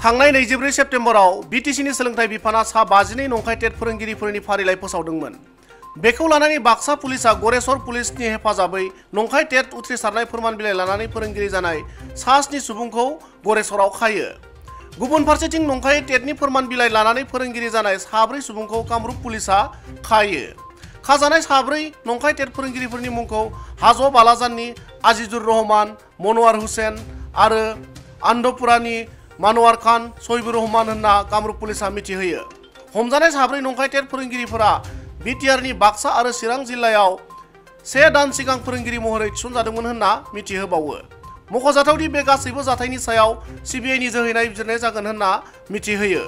थांनाय 24 सेप्तेम्बराव बिटिसिनि सोलोंथाइ बिफाना सा 52 नंखाय टेट फोरोंगिरिफोरनि फारिलाइ फोसावदोंमोन। बेखौ लानानै बाक्सा पुलिसा गरेस्वर पुलिसनि हेफाजाबै नंखाय टेट उथ्रिसारनाय फोरमान बिलाइ लानानै फोरोंगिरि जानाय सा 7 सुबुंखौ गरेस्वराव खायो। गुबुन फारसेथिं नंखाय टेटनि फोरमान बिलाइ लानानै फोरोंगिरि जानाय सा 4 सुबुंखौ कामरुप पुलिसा खायो। खाजानाय सा 4 नंखाय टेट फोरोंगिरिफोरनि मुंखौ हाज' बालाजाननि आजिजुर रहमान, मनवार हुसेन आरो आनन्दपुरानि मानवार खान सहिबुर रहमान होनना कामरुप पुलिसा मिथिहोयो। हमजानाय सा 4 नंखाय टेट फोरोंगिरिफोरा बिटिआरनि बाक्सा आरो चिरां जिल्लायाव 1 दान सिगां फोरोंगिरि महरै थिसनजादोंमोन होनना मिथिहोबावो। मख'जाथावदि बे गासैबो जाथायनि सायाव सिबिआइनि जोहै नायबिजिरनाय जागोन होनना मिथिहोयो।